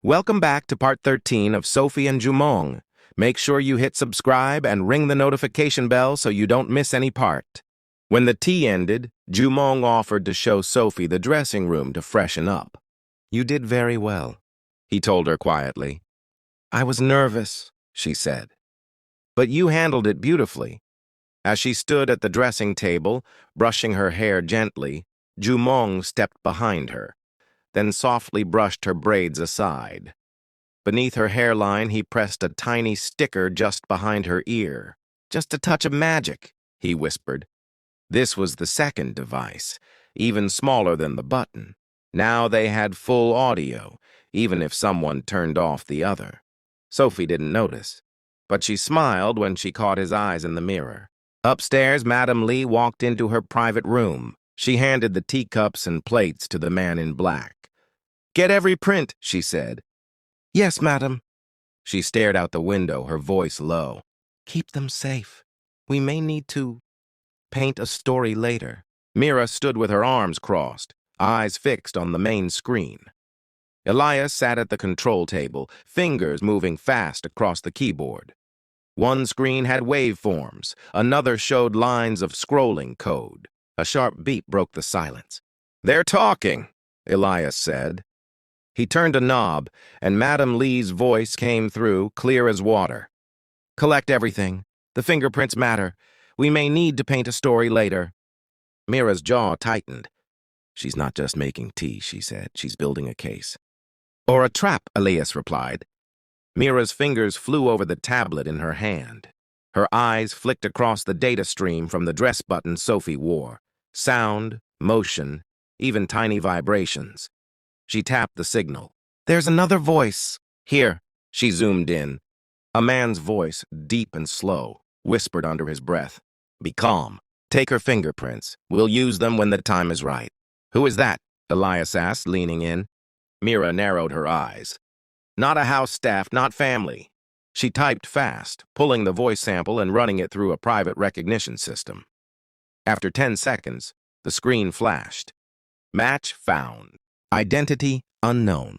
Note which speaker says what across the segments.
Speaker 1: Welcome back to part 13 of Sophie and Jumong. Make sure you hit subscribe and ring the notification bell so you don't miss any part. When the tea ended, Jumong offered to show Sophie the dressing room to freshen up. "You did very well," he told her quietly. "I was nervous," she said. "But you handled it beautifully." As she stood at the dressing table, brushing her hair gently, Jumong stepped behind her, then softly brushed her braids aside. Beneath her hairline, he pressed a tiny sticker just behind her ear. "Just a touch of magic," he whispered. This was the second device, even smaller than the button. Now they had full audio, even if someone turned off the other. Sophie didn't notice, but she smiled when she caught his eyes in the mirror. Upstairs, Madame Lee walked into her private room. She handed the teacups and plates to the man in black. "Get every print," she said. "Yes, madam." She stared out the window, her voice low. "Keep them safe. We may need to paint a story later." Mira stood with her arms crossed, eyes fixed on the main screen. Elias sat at the control table, fingers moving fast across the keyboard. One screen had waveforms, another showed lines of scrolling code. A sharp beep broke the silence. "They're talking," Elias said. He turned a knob, and Madame Lee's voice came through, clear as water. "Collect everything. The fingerprints matter. We may need to paint a story later." Mira's jaw tightened. "She's not just making tea," she said. "She's building a case." "Or a trap," Elias replied. Mira's fingers flew over the tablet in her hand. Her eyes flicked across the data stream from the dress button Sophie wore. Sound, motion, even tiny vibrations. She tapped the signal. "There's another voice." "Here." She zoomed in. A man's voice, deep and slow, whispered under his breath. "Be calm. Take her fingerprints. We'll use them when the time is right." "Who is that?" Elias asked, leaning in. Mira narrowed her eyes. "Not a house staff, not family." She typed fast, pulling the voice sample and running it through a private recognition system. After 10 seconds, the screen flashed. "Match found. Identity unknown.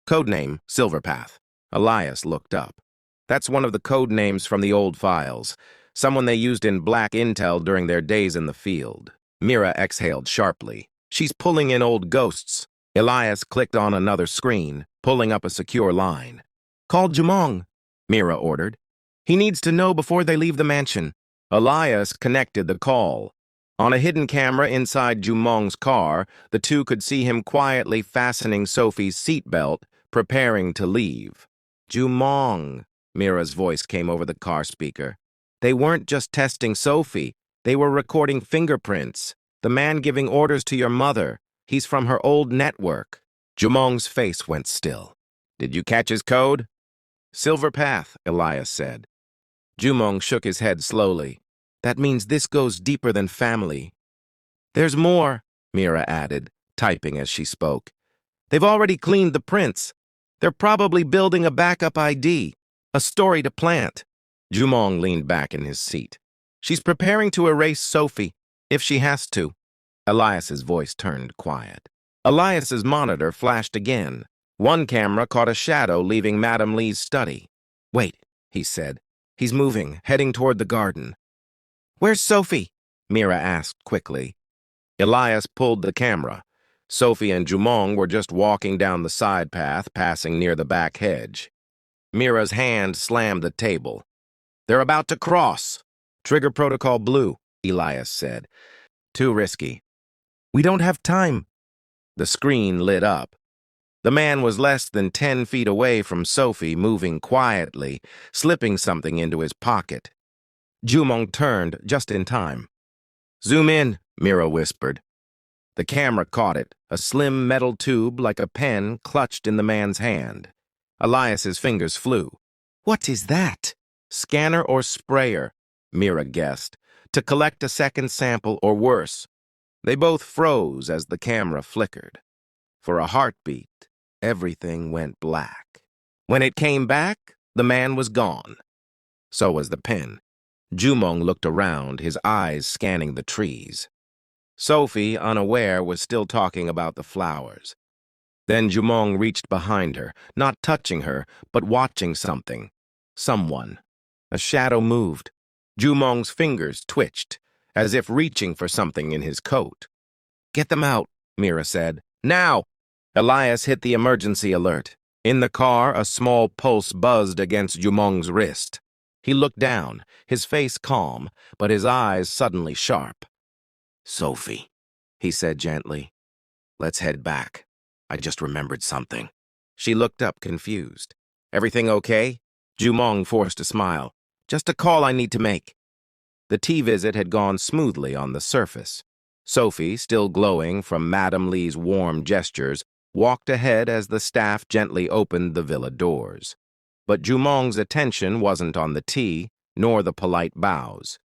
Speaker 1: Codename Silverpath." Elias looked up. "That's one of the code names from the old files. Someone they used in Black Intel during their days in the field." Mira exhaled sharply. "She's pulling in old ghosts." Elias clicked on another screen, pulling up a secure line. "Call Jumong," Mira ordered. "He needs to know before they leave the mansion." Elias connected the call. On a hidden camera inside Jumong's car, the two could see him quietly fastening Sophie's seatbelt, preparing to leave. "Jumong," Mira's voice came over the car speaker. "They weren't just testing Sophie. They were recording fingerprints. The man giving orders to your mother. He's from her old network." Jumong's face went still. "Did you catch his code?" "Silverpath," Elias said. Jumong shook his head slowly. "That means this goes deeper than family." "There's more," Mira added, typing as she spoke. "They've already cleaned the prints. They're probably building a backup ID, a story to plant." Jumong leaned back in his seat. "She's preparing to erase Sophie, if she has to." Elias's voice turned quiet. Elias's monitor flashed again. One camera caught a shadow leaving Madame Lee's study. "Wait," he said. "He's moving, heading toward the garden." "Where's Sophie?" Mira asked quickly. Elias pulled the camera. Sophie and Jumong were just walking down the side path, passing near the back hedge. Mira's hand slammed the table. "They're about to cross." "Trigger protocol blue," Elias said. "Too risky." "We don't have time." The screen lit up. The man was less than 10 feet away from Sophie, moving quietly, slipping something into his pocket. Jumong turned just in time. "Zoom in," Mira whispered. The camera caught it, a slim metal tube like a pen clutched in the man's hand. Elias's fingers flew. "What is that?" "Scanner or sprayer," Mira guessed, "to collect a second sample or worse." They both froze as the camera flickered. For a heartbeat, everything went black. When it came back, the man was gone. So was the pen. Jumong looked around, his eyes scanning the trees. Sophie, unaware, was still talking about the flowers. Then Jumong reached behind her, not touching her, but watching something. Someone. A shadow moved. Jumong's fingers twitched, as if reaching for something in his coat. "Get them out," Mira said. "Now!" Elias hit the emergency alert. In the car, a small pulse buzzed against Jumong's wrist. He looked down, his face calm, but his eyes suddenly sharp. "Sophie," he said gently. "Let's head back. I just remembered something." She looked up, confused. "Everything okay?" Jumong forced a smile. "Just a call I need to make." The tea visit had gone smoothly on the surface. Sophie, still glowing from Madame Lee's warm gestures, walked ahead as the staff gently opened the villa doors. But Jumong's attention wasn't on the tea, nor the polite bows.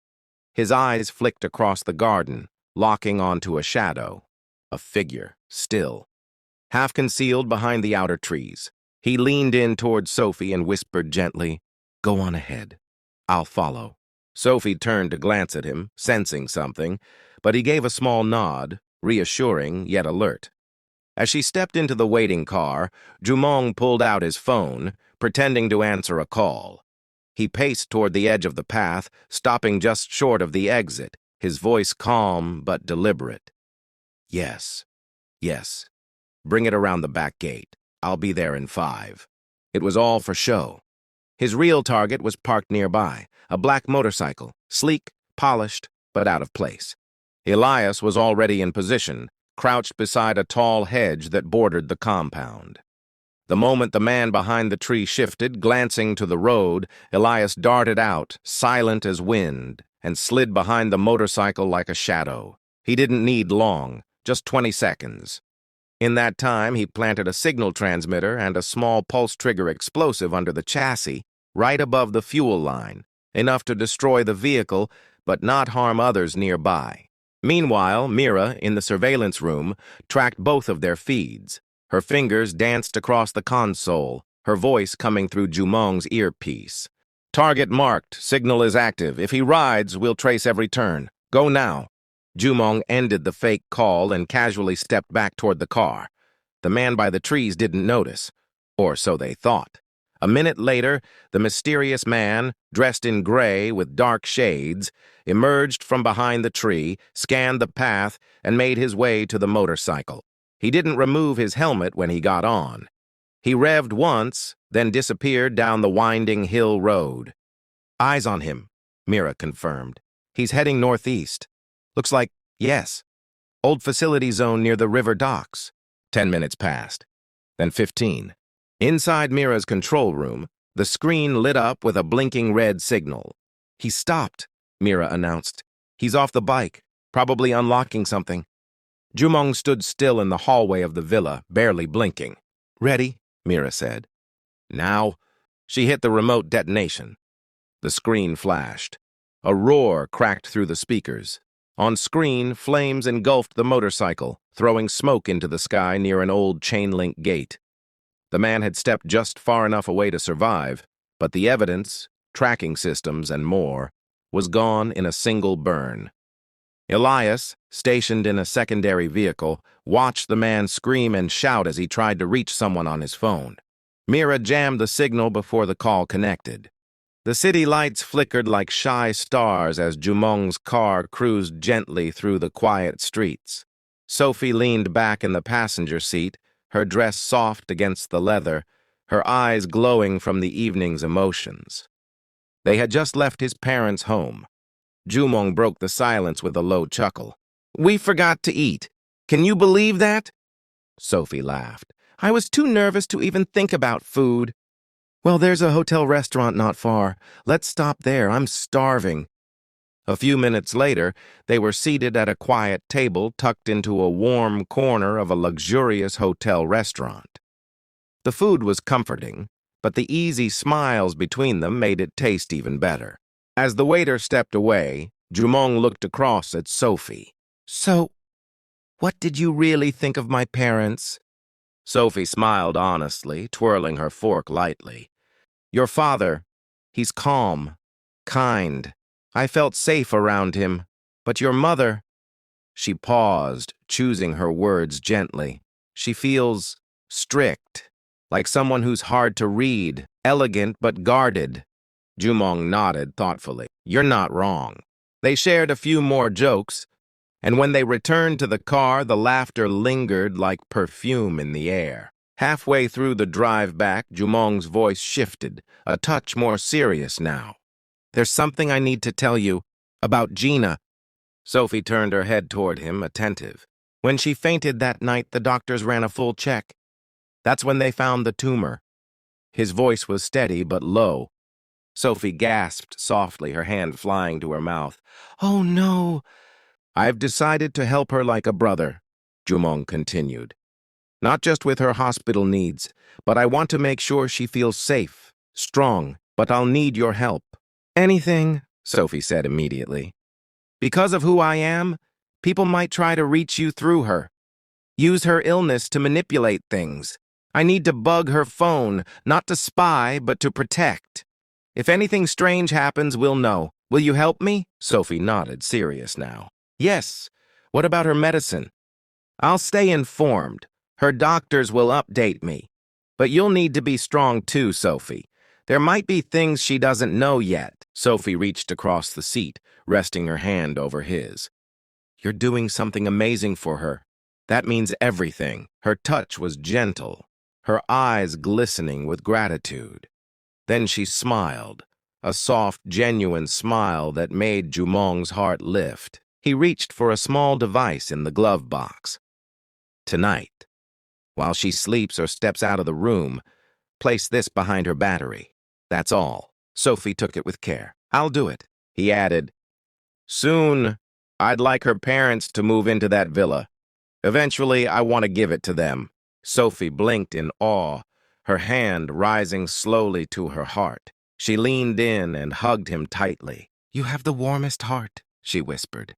Speaker 1: His eyes flicked across the garden, locking onto a shadow. A figure, still. Half concealed behind the outer trees. He leaned in toward Sophie and whispered gently, "Go on ahead. I'll follow." Sophie turned to glance at him, sensing something, but he gave a small nod, reassuring yet alert. As she stepped into the waiting car, Jumong pulled out his phone, pretending to answer a call. He paced toward the edge of the path, stopping just short of the exit, his voice calm but deliberate. "Yes, yes. Bring it around the back gate. I'll be there in 5. It was all for show. His real target was parked nearby, a black motorcycle, sleek, polished, but out of place. Elias was already in position, crouched beside a tall hedge that bordered the compound. The moment the man behind the tree shifted, glancing to the road, Elias darted out, silent as wind, and slid behind the motorcycle like a shadow. He didn't need long, just 20 seconds. In that time, he planted a signal transmitter and a small pulse-trigger explosive under the chassis, right above the fuel line, enough to destroy the vehicle, but not harm others nearby. Meanwhile, Mira, in the surveillance room, tracked both of their feeds. Her fingers danced across the console, her voice coming through Jumong's earpiece. "Target marked. Signal is active. If he rides, we'll trace every turn. Go now." Jumong ended the fake call and casually stepped back toward the car. The man by the trees didn't notice, or so they thought. A minute later, the mysterious man, dressed in gray with dark shades, emerged from behind the tree, scanned the path, and made his way to the motorcycle. He didn't remove his helmet when he got on. He revved once, then disappeared down the winding hill road. "Eyes on him," Mira confirmed. "He's heading northeast. Looks like, yes, old facility zone near the river docks." 10 minutes passed, then 15. Inside Mira's control room, the screen lit up with a blinking red signal. "He stopped," Mira announced. "He's off the bike, probably unlocking something." Jumong stood still in the hallway of the villa, barely blinking. "Ready," Mira said. "Now." She hit the remote detonation. The screen flashed. A roar cracked through the speakers. On screen, flames engulfed the motorcycle, throwing smoke into the sky near an old chain-link gate. The man had stepped just far enough away to survive, but the evidence, tracking systems, and more, was gone in a single burn. Elias, stationed in a secondary vehicle, watched the man scream and shout as he tried to reach someone on his phone. Mira jammed the signal before the call connected. The city lights flickered like shy stars as Jumong's car cruised gently through the quiet streets. Sophie leaned back in the passenger seat, her dress soft against the leather, her eyes glowing from the evening's emotions. They had just left his parents' home. Jumong broke the silence with a low chuckle. "We forgot to eat. Can you believe that?" Sophie laughed. "I was too nervous to even think about food." "Well, there's a hotel restaurant not far. Let's stop there. I'm starving." A few minutes later, they were seated at a quiet table tucked into a warm corner of a luxurious hotel restaurant. The food was comforting, but the easy smiles between them made it taste even better. As the waiter stepped away, Jumong looked across at Sophie. "So, what did you really think of my parents?" Sophie smiled honestly, twirling her fork lightly. "Your father, he's calm, kind. I felt safe around him. But your mother—" She paused, choosing her words gently. "She feels strict, like someone who's hard to read, elegant but guarded. Jumong nodded thoughtfully. You're not wrong. They shared a few more jokes, and when they returned to the car, the laughter lingered like perfume in the air. Halfway through the drive back, Jumong's voice shifted, a touch more serious now. There's something I need to tell you about Gina. Sophie turned her head toward him, attentive. When she fainted that night, the doctors ran a full check. That's when they found the tumor. His voice was steady but low. Sophie gasped softly, her hand flying to her mouth. Oh, no. I've decided to help her like a brother, Jumong continued. Not just with her hospital needs, but I want to make sure she feels safe, strong, but I'll need your help. Anything, Sophie said immediately. Because of who I am, people might try to reach you through her. Use her illness to manipulate things. I need to bug her phone, not to spy, but to protect. If anything strange happens, we'll know. Will you help me? Sophie nodded, serious now. Yes. What about her medicine? I'll stay informed. Her doctors will update me. But you'll need to be strong too, Sophie. There might be things she doesn't know yet. Sophie reached across the seat, resting her hand over his. You're doing something amazing for her. That means everything. Her touch was gentle, her eyes glistening with gratitude. Then she smiled, a soft, genuine smile that made Jumong's heart lift. He reached for a small device in the glove box. Tonight, while she sleeps or steps out of the room, place this behind her battery. That's all. Sophie took it with care. I'll do it. He added, soon, I'd like her parents to move into that villa. Eventually, I want to give it to them. Sophie blinked in awe, her hand rising slowly to her heart. She leaned in and hugged him tightly. You have the warmest heart, she whispered.